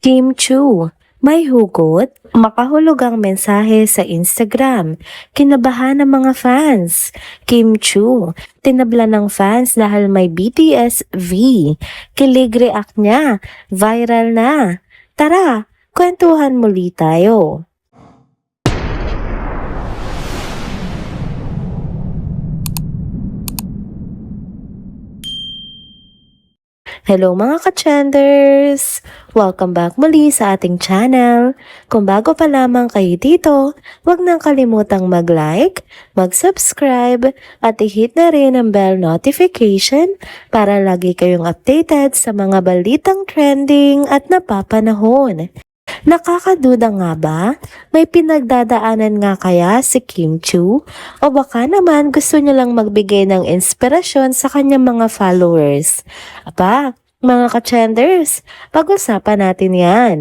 Kim Chu, may hugot, makahulog ang mensahe sa Instagram. Kinabahan ng mga fans. Kim Chu, tinabla ng fans dahil may BTS V. Kilig react niya, viral na. Tara, kwentuhan muli tayo. Hello mga ka-trenders! Welcome back muli sa ating channel. Kung bago pa lamang kayo dito, huwag nang kalimutang mag-like, mag-subscribe, at i-hit na rin ang bell notification para lagi kayong updated sa mga balitang trending at napapanahon. Nakakaduda nga ba? May pinagdadaanan nga kaya si Kim Chu? O baka naman gusto niya lang magbigay ng inspirasyon sa kanyang mga followers? Aba, mga ka-trenders, pag-usapan natin yan.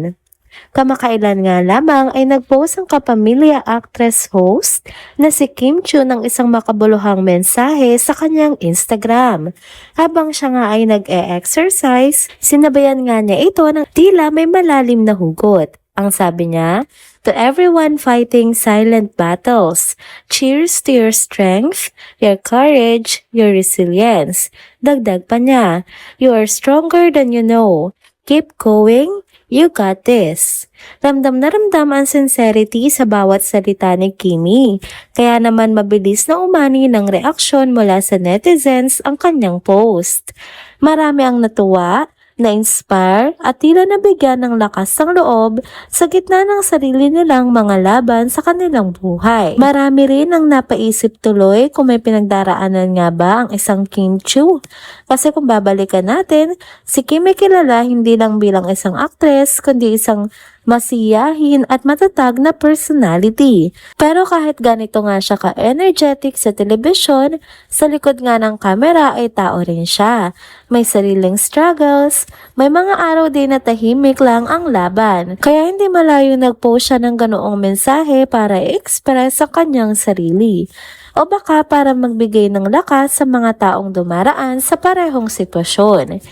Kamakailan nga lamang ay nag-post ang kapamilya actress host na si Kim Chu ng isang makabuluhang mensahe sa kanyang Instagram. Habang siya nga ay nag-e-exercise, sinabayan nga niya ito ng tila may malalim na hugot. Ang sabi niya, "To everyone fighting silent battles, cheers to your strength, your courage, your resilience." Dagdag pa niya, "You are stronger than you know. Keep going. You got this." Ramdam na ramdam ang sincerity sa bawat salita ni Kimi. Kaya naman mabilis na umani ng reaksyon mula sa netizens ang kanyang post. Marami ang natuwa, na-inspire at tila nabigyan ng lakas ng loob sa gitna ng sarili nilang mga laban sa kanilang buhay. Marami rin ang napaisip tuloy kung may pinagdaraanan nga ba ang isang Kim Chu. Kasi kung babalikan natin, si Kim ay kilala hindi lang bilang isang actress kundi isang masiyahin at matatag na personality. Pero kahit ganito nga siya ka-energetic sa telebisyon, sa likod nga ng kamera ay tao rin siya. May sariling struggles, may mga araw din na tahimik lang ang laban. Kaya hindi malayo nag-post siya ng ganoong mensahe para i-express ang kanyang sarili. O baka para magbigay ng lakas sa mga taong dumaraan sa parehong sitwasyon.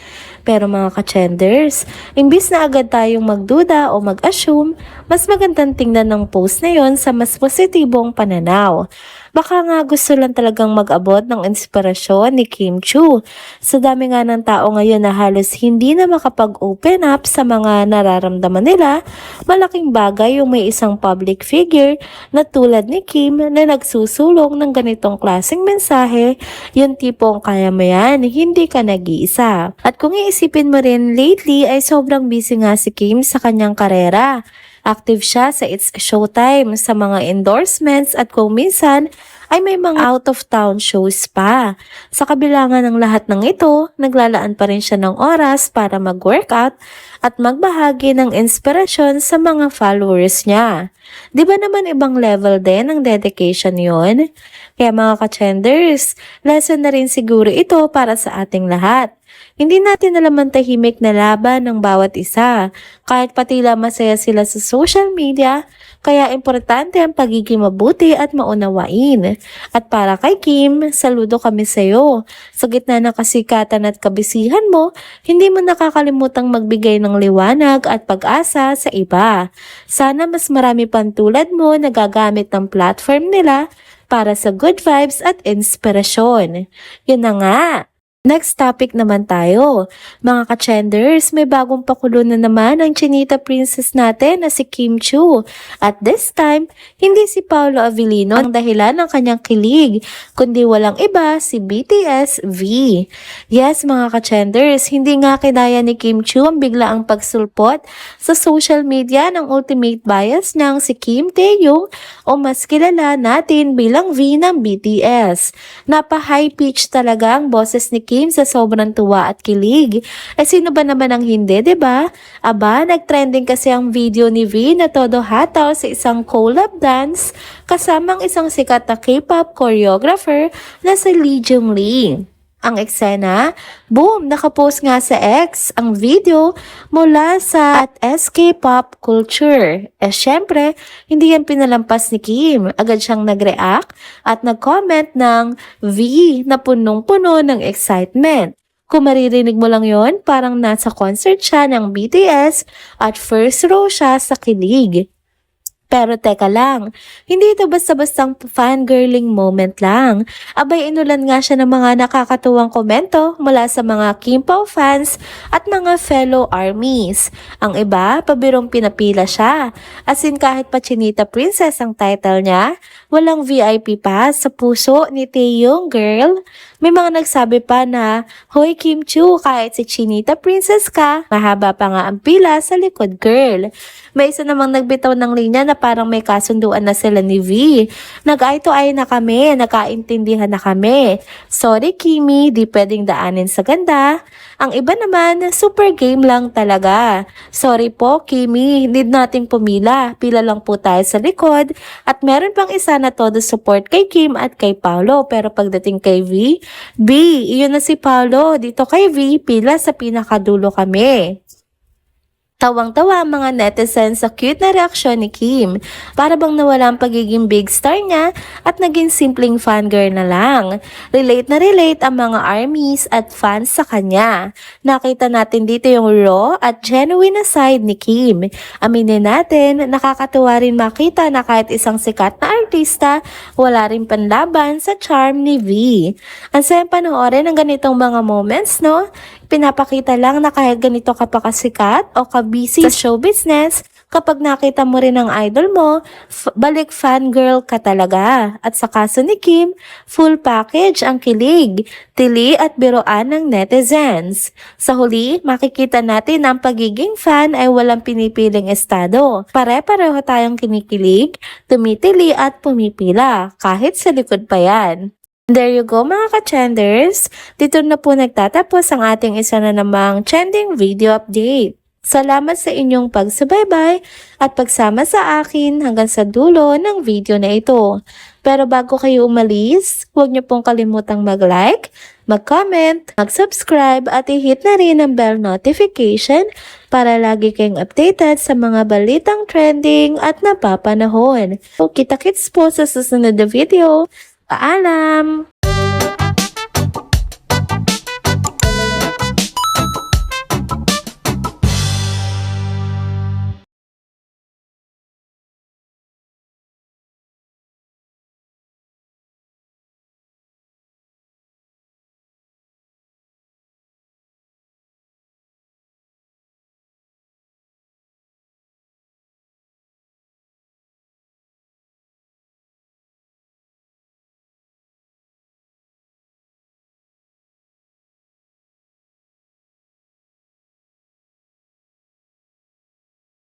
Pero mga ka-trenders, imbis na agad tayong magduda o mag-assume, mas magandang tingnan ng post na yon sa mas positibong pananaw. Baka nga gusto lang talagang mag-abot ng inspirasyon ni Kim Chu. Sa dami nga ng tao ngayon na halos hindi na makapag-open up sa mga nararamdaman nila, malaking bagay yung may isang public figure na tulad ni Kim na nagsusulong ng ganitong klaseng mensahe, yung tipong kaya mo yan, hindi ka nag-iisa. At kung iisipin mo rin, lately ay sobrang busy nga si Kim sa kanyang karera. Active siya sa It's Showtime, sa mga endorsements at kung minsan ay may mga out-of-town shows pa. Sa kabila nga ng lahat ng ito, naglalaan pa rin siya ng oras para mag-workout at magbahagi ng inspirasyon sa mga followers niya. Di ba naman ibang level din ng dedication yon? Kaya mga ka-trenders, lesson na rin siguro ito para sa ating lahat. Hindi natin alam ang tahimik na laban ng bawat isa, kahit patila masaya sila sa social media, kaya importante ang pagiging mabuti at maunawain. At para kay Kim, saludo kami sa iyo. Sa gitna ng kasikatan at kabisihan mo, hindi mo nakakalimutang magbigay ng liwanag at pag-asa sa iba. Sana mas marami pang tulad mo na gagamit ng platform nila para sa good vibes at inspirasyon. Yun na nga. Next topic naman tayo. Mga ka-trenders, may bagong pakulo na naman ang chinita princess natin na si Kim Chu. At this time, hindi si Paolo Avellino ang dahilan ng kanyang kilig, kundi walang iba si BTS V. Yes mga ka-trenders, hindi nga kinaya ni Kim Chu ang biglaang pagsulpot sa social media ng ultimate bias ng si Kim Taeyong o mas kilala natin bilang V ng BTS. Napa-high pitch talaga ang boses ni Kim sa sobrang tuwa at kilig. Sino ba naman ang hindi, 'di ba? Aba, nag-trending kasi ang video ni V na todo hataw sa isang collab dance kasamang isang sikat na K-pop choreographer na si Lee Jung Lee. Ang eksena, boom, nakapost nga sa X ang video mula sa SK Pop Culture. Syempre, hindi yan pinalampas ni Kim. Agad siyang nag-react at nag-comment ng V na punong-puno ng excitement. Kung maririnig mo lang yon, parang nasa concert siya ng BTS at first row siya sa kilig. Pero teka lang, hindi ito basta-bastang fangirling moment lang. Abay, inulan nga siya ng mga nakakatuwang komento mula sa mga Kim Pao fans at mga fellow armies. Ang iba, pabirong pinapila siya. As in kahit pa Chinita Princess ang title niya, walang VIP pa sa puso ni Taeyong girl. May mga nagsabi pa na, "Hoy Kim Chu, kahit si Chinita Princess ka, mahaba pa nga ang pila sa likod girl." May isa namang nagbitaw ng linya na parang may kasunduan na sila ni V. Nag-eye to eye na kami, nagkaintindihan na kami. Sorry Kimi, di pwedeng daanin sa ganda. Ang iba naman, super game lang talaga. Sorry po Kimi, need nating pumila. Pila lang po tayo sa likod. At meron pang isa na todo support kay Kim at kay Paolo. Pero pagdating kay V, B, iyon na si Paolo. Dito kay V, pila sa pinakadulo kami. Tawang-tawa ang mga netizens sa cute na reaksyon ni Kim. Para bang nawala ang pagiging big star niya at naging simpleng fangirl na lang. Relate na relate ang mga armies at fans sa kanya. Nakita natin dito yung raw at genuine na side ni Kim. Aminin natin, nakakatuwa rin makita na kahit isang sikat na artista, wala rin panlaban sa charm ni V. Ang sayang panoorin ang ganitong mga moments, no? Pinapakita lang na kahit ganito ka pa kasikat o ka-busy sa show business, kapag nakita mo rin ang idol mo, balik fangirl ka talaga. At sa kaso ni Kim, full package ang kilig, tili at biroan ng netizens. Sa huli, makikita natin na ang pagiging fan ay walang pinipiling estado. Pare-pareho tayong kinikilig, tumitili at pumipila, kahit sa likod pa yan. There you go mga ka-trenders, dito na po nagtatapos ang ating isa na namang trending video update. Salamat sa inyong pagsubaybay at pagsama sa akin hanggang sa dulo ng video na ito. Pero bago kayo umalis, huwag niyo pong kalimutang mag-like, mag-comment, mag-subscribe at i-hit na rin ang bell notification para lagi kayong updated sa mga balitang trending at napapanahon. So, kita-kits po sa susunod na video. Paalam!